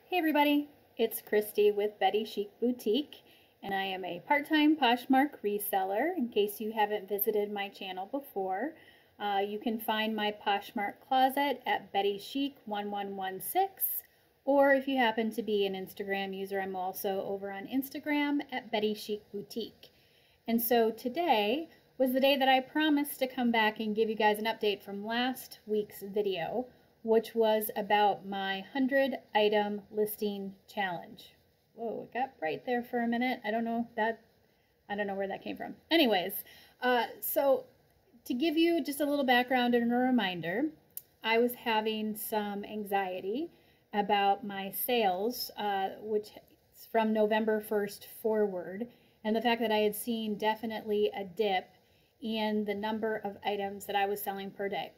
Hey everybody, it's Christy with Betty Chic Boutique, and I am a part-time Poshmark reseller. In case you haven't visited my channel before, you can find my Poshmark closet at Betty Chic 1116, or if you happen to be an Instagram user, I'm also over on Instagram at Betty Chic Boutique. And so today was the day that I promised to come back and give you guys an update from last week's video, which was about my 100 item listing challenge. Whoa, it got bright there for a minute. I don't know where that came from. Anyways, so to give you just a little background and a reminder, I was having some anxiety about my sales, which is from November 1st forward, and the fact that I had seen definitely a dip in the number of items that I was selling per day.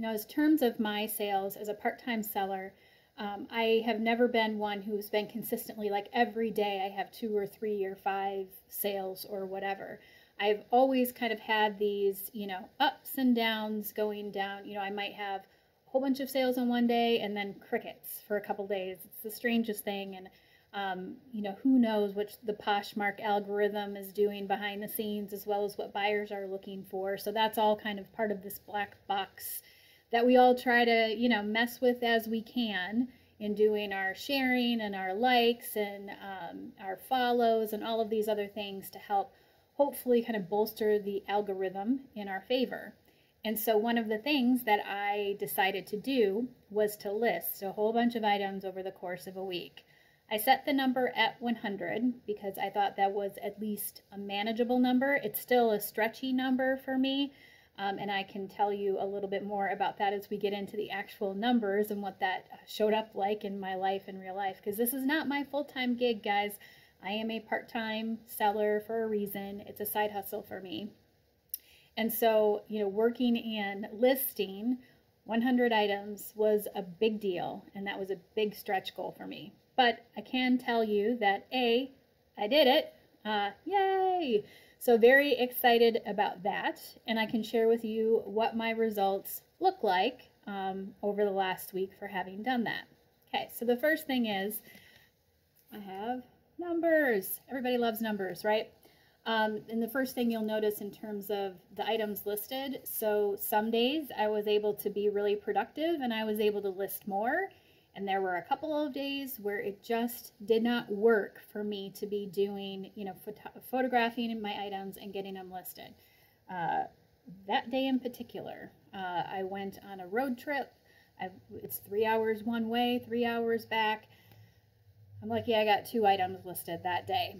Now, in terms of my sales as a part-time seller, I have never been one who's been consistently, like every day I have 2 or 3 or 5 sales or whatever. I've always kind of had these, ups and downs going down. I might have a whole bunch of sales on one day and then crickets for a couple days. It's the strangest thing. And, who knows what the Poshmark algorithm is doing behind the scenes, as well as what buyers are looking for. So that's all kind of part of this black box that we all try to, mess with as we can in doing our sharing and our likes and our follows and all of these other things to help hopefully kind of bolster the algorithm in our favor. And so one of the things that I decided to do was to list a whole bunch of items over the course of a week. I set the number at 100 because I thought that was at least a manageable number. It's still a stretchy number for me. And I can tell you a little bit more about that as we get into the actual numbers and what that showed up like in my life in real life. Because this is not my full-time gig, guys. I am a part-time seller for a reason. It's a side hustle for me. And so, working and listing 100 items was a big deal. And that was a big stretch goal for me. But I can tell you that, A, I did it. Yay! So very excited about that, and I can share with you what my results look like over the last week for having done that. Okay, so the first thing is I have numbers. Everybody loves numbers, right? And the first thing you'll notice in terms of the items listed, so some days I was able to be really productive and I was able to list more. And there were a couple of days where it just did not work for me to be doing, photographing my items and getting them listed. That day in particular, I went on a road trip. It's 3 hours one way, 3 hours back. I'm lucky I got 2 items listed that day.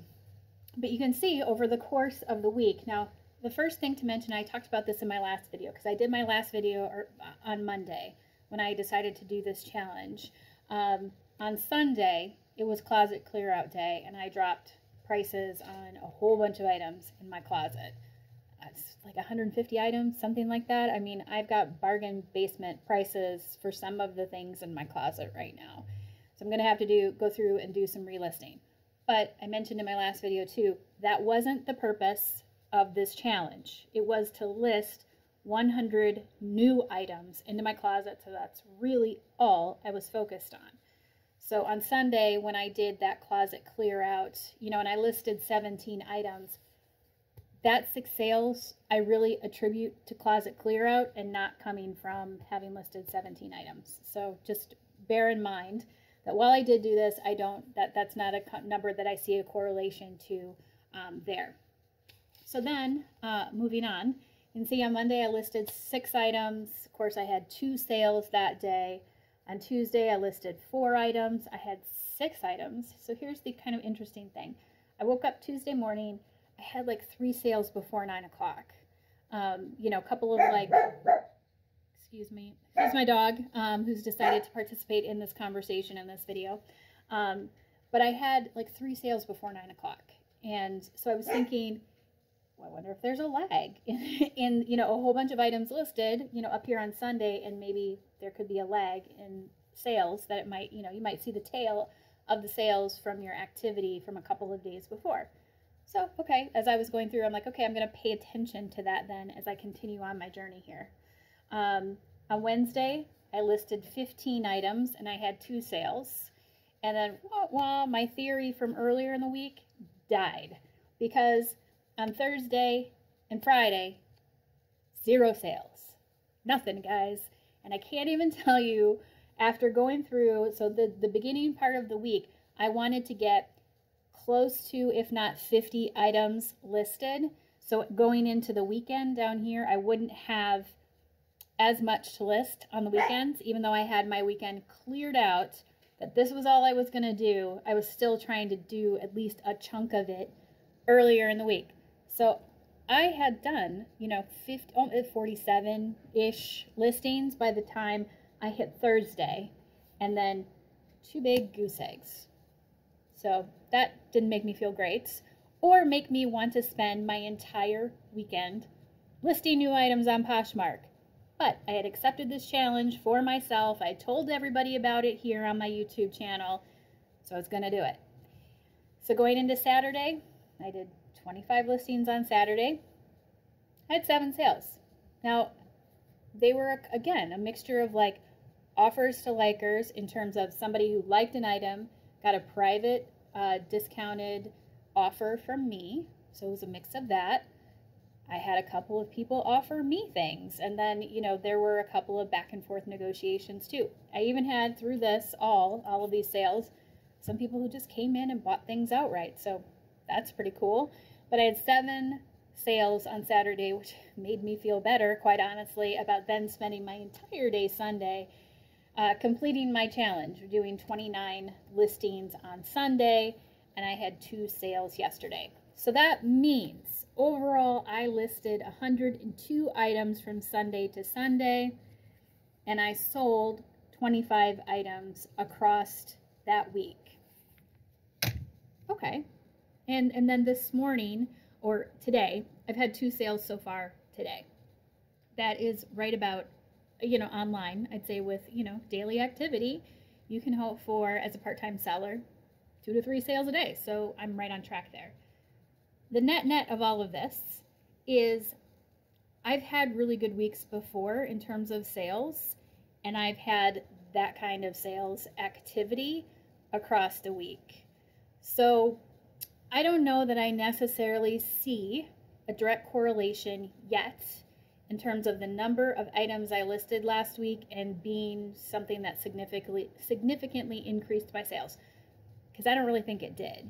But you can see over the course of the week. Now, the first thing to mention, I talked about this in my last video because I did my last video on Monday when I decided to do this challenge. On Sunday, it was closet clear out day, and I dropped prices on a whole bunch of items in my closet. It's like 150 items, something like that. I mean, I've got bargain basement prices for some of the things in my closet right now. So I'm going to have to go through and do some relisting. But I mentioned in my last video too, that wasn't the purpose of this challenge. It was to list 100 new items into my closet, so that's really all I was focused on. So on Sunday, when I did that closet clear out, and I listed 17 items, that 6 sales I really attribute to closet clear out and not coming from having listed 17 items. So just bear in mind that while I did do this, that's not a number that I see a correlation to there. So then, moving on, you can see on Monday I listed 6 items. Of course, I had 2 sales that day. On Tuesday, I listed 4 items. I had 6 items. So here's the kind of interesting thing. I woke up Tuesday morning. I had like 3 sales before 9 o'clock. A couple of excuse me. Here's my dog who's decided to participate in this conversation in this video. But I had like 3 sales before 9 o'clock. And so I was thinking, I wonder if there's a lag in a whole bunch of items listed, up here on Sunday, and maybe there could be a lag in sales that it might, you might see the tail of the sales from your activity from a couple of days before. So, okay, as I was going through, I'm like, okay, I'm going to pay attention to that then as I continue on my journey here. On Wednesday, I listed 15 items and I had 2 sales. And then, well, my theory from earlier in the week died because on Thursday and Friday, 0 sales. Nothing, guys. And I can't even tell you, after going through, so the beginning part of the week, I wanted to get close to, if not 50 items listed. So going into the weekend down here, I wouldn't have as much to list on the weekends, even though I had my weekend cleared out, that this was all I was going to do. I was still trying to do at least a chunk of it earlier in the week. So I had done, 47-ish listings by the time I hit Thursday, and then 2 big goose eggs. So that didn't make me feel great, or make me want to spend my entire weekend listing new items on Poshmark. But I had accepted this challenge for myself. I told everybody about it here on my YouTube channel, so I was going to do it. So going into Saturday, I did 25 listings on Saturday. I had 7 sales. Now, they were, again, a mixture of like offers to likers in terms of somebody who liked an item, got a private discounted offer from me. So it was a mix of that. I had a couple of people offer me things, and then, there were a couple of back and forth negotiations too. I even had, through this, all of these sales, some people who just came in and bought things outright. So that's pretty cool. But I had 7 sales on Saturday, which made me feel better, quite honestly, about then spending my entire day Sunday completing my challenge, doing 29 listings on Sunday, and I had 2 sales yesterday. So that means overall I listed 102 items from Sunday to Sunday, and I sold 25 items across that week. Okay. And then this morning, or today, I've had 2 sales so far today. That is right about, online, I'd say with, daily activity, you can hope for, as a part-time seller, 2 to 3 sales a day. So I'm right on track there. The net of all of this is I've had really good weeks before in terms of sales, and I've had that kind of sales activity across the week. So I don't know that I necessarily see a direct correlation yet in terms of the number of items I listed last week and being something that significantly increased my sales, because I don't really think it did.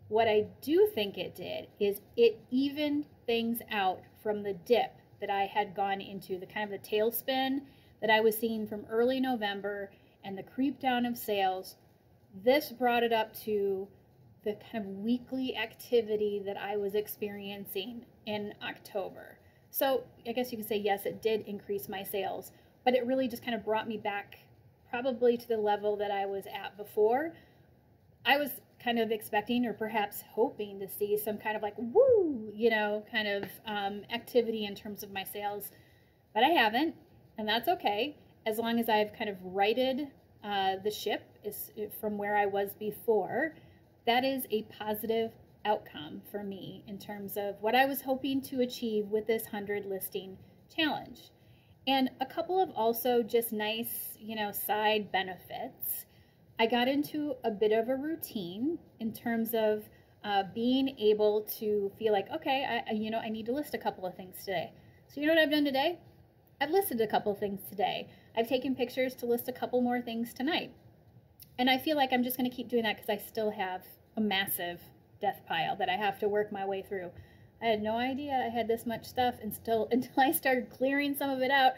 What I do think it did is it evened things out from the dip that I had gone into, the kind of the tailspin that I was seeing from early November and the creep down of sales. This brought it up to the kind of weekly activity that I was experiencing in October. So I guess you could say, yes, it did increase my sales, but it really just kind of brought me back probably to the level that I was at before. I was kind of expecting or perhaps hoping to see some kind of like, woo, kind of activity in terms of my sales, but I haven't, and that's okay, as long as I've kind of righted the ship from where I was before. That is a positive outcome for me in terms of what I was hoping to achieve with this 100 listing challenge. And a couple of also just nice, side benefits. I got into a bit of a routine in terms of being able to feel like, okay, I need to list a couple of things today. So you know what I've done today? I've listed a couple of things today. I've taken pictures to list a couple more things tonight. And I feel like I'm just going to keep doing that because I still have a massive death pile that I have to work my way through. I had no idea I had this much stuff until I started clearing some of it out,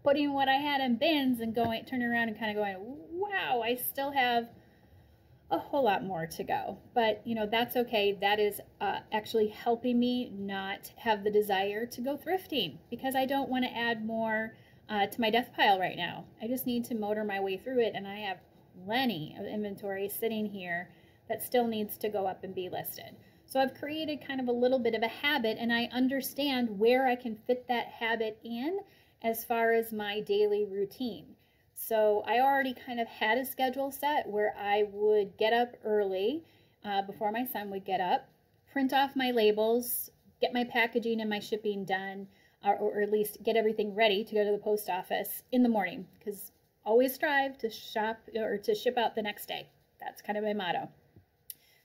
putting what I had in bins and turning around and kind of going, wow, I still have a whole lot more to go. But, that's okay. That is actually helping me not have the desire to go thrifting, because I don't want to add more to my death pile right now. I just need to motor my way through it, and I have plenty of inventory sitting here that still needs to go up and be listed. So I've created kind of a little bit of a habit, and I understand where I can fit that habit in as far as my daily routine. So I already kind of had a schedule set where I would get up early before my son would get up, print off my labels, get my packaging and my shipping done, or at least get everything ready to go to the post office in the morning, because always strive to shop or to ship out the next day. That's kind of my motto.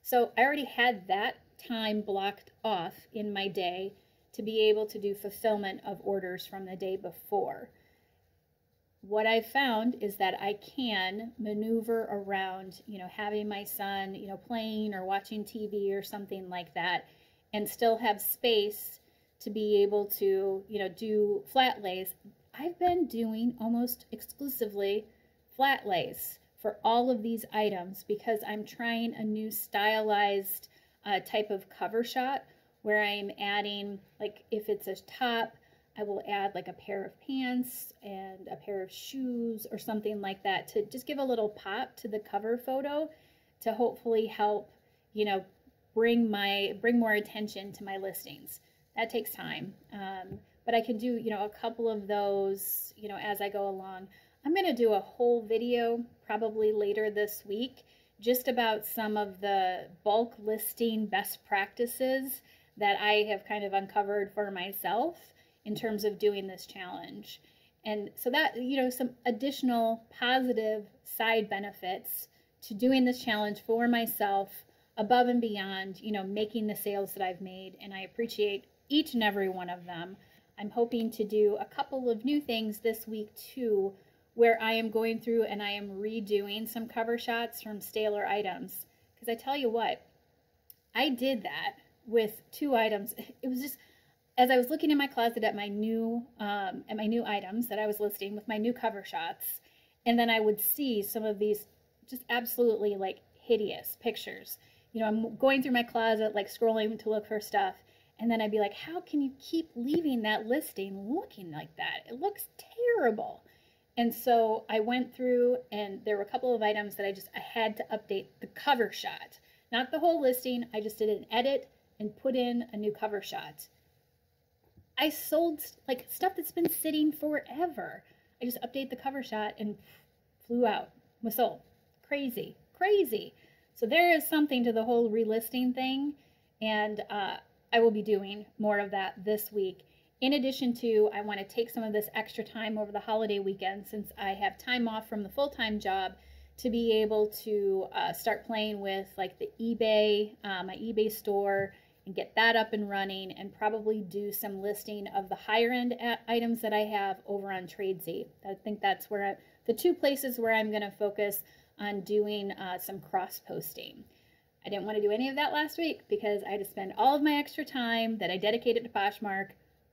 So I already had that time blocked off in my day to be able to do fulfillment of orders from the day before. What I've found is that I can maneuver around, having my son, playing or watching TV or something like that, and still have space to be able to, do flat lays. I've been doing almost exclusively flat lays for all of these items because I'm trying a new stylized type of cover shot where I'm adding, like if it's a top, I will add like a pair of pants and a pair of shoes or something like that to just give a little pop to the cover photo to hopefully help, bring more attention to my listings. That takes time. But I can do, a couple of those, as I go along. I'm going to do a whole video probably later this week just about some of the bulk listing best practices that I have kind of uncovered for myself in terms of doing this challenge. And so that, some additional positive side benefits to doing this challenge for myself above and beyond, making the sales that I've made. And I appreciate each and every one of them. I'm hoping to do a couple of new things this week too, where I am going through and I am redoing some cover shots from staler items. Because I tell you what, I did that with 2 items. It was just, as I was looking in my closet at my new items that I was listing with my new cover shots, and then I would see some of these just absolutely like hideous pictures. I'm going through my closet, like scrolling to look for stuff, and then I'd be like, how can you keep leaving that listing looking like that? It looks terrible. And so I went through, and there were a couple of items that I had to update the cover shot. Not the whole listing, I just did an edit and put in a new cover shot. I sold like stuff that's been sitting forever. I just update the cover shot and flew out, was sold. Crazy, crazy. So there is something to the whole relisting thing, and I will be doing more of that this week. In addition to, I want to take some of this extra time over the holiday weekend since I have time off from the full-time job to be able to start playing with like the eBay, my eBay store, and get that up and running, and probably do some listing of the higher end items that I have over on Tradesy. I think that's where the 2 places where I'm going to focus on doing some cross posting. I didn't want to do any of that last week because I had to spend all of my extra time that I dedicated to Poshmark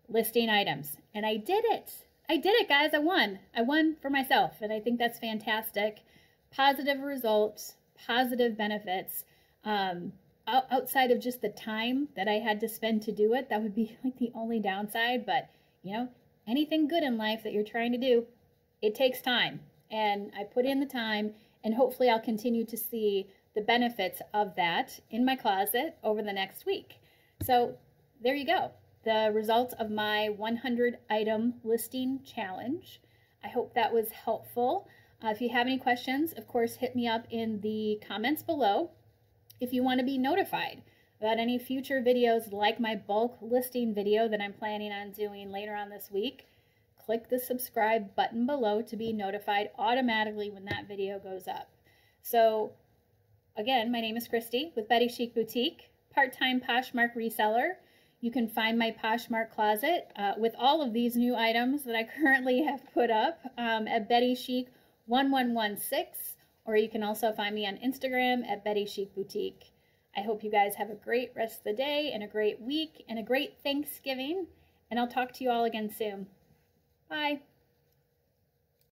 listing items, and I did it. I did it, guys. I won for myself, and I think that's fantastic. Positive results, positive benefits. Outside of just the time that I had to spend to do it, that would be like the only downside. But anything good in life that you're trying to do, it takes time, and I put in the time, and hopefully I'll continue to see the benefits of that in my closet over the next week. So there you go, the results of my 100 item listing challenge. I hope that was helpful. If you have any questions, of course, hit me up in the comments below. If you want to be notified about any future videos like my bulk listing video that I'm planning on doing later on this week, click the subscribe button below to be notified automatically when that video goes up. So again, my name is Christy with Betty Chic Boutique, part-time Poshmark reseller. You can find my Poshmark closet with all of these new items that I currently have put up at Betty Chic 1116. Or you can also find me on Instagram at Betty Chic Boutique. I hope you guys have a great rest of the day and a great week and a great Thanksgiving. And I'll talk to you all again soon. Bye.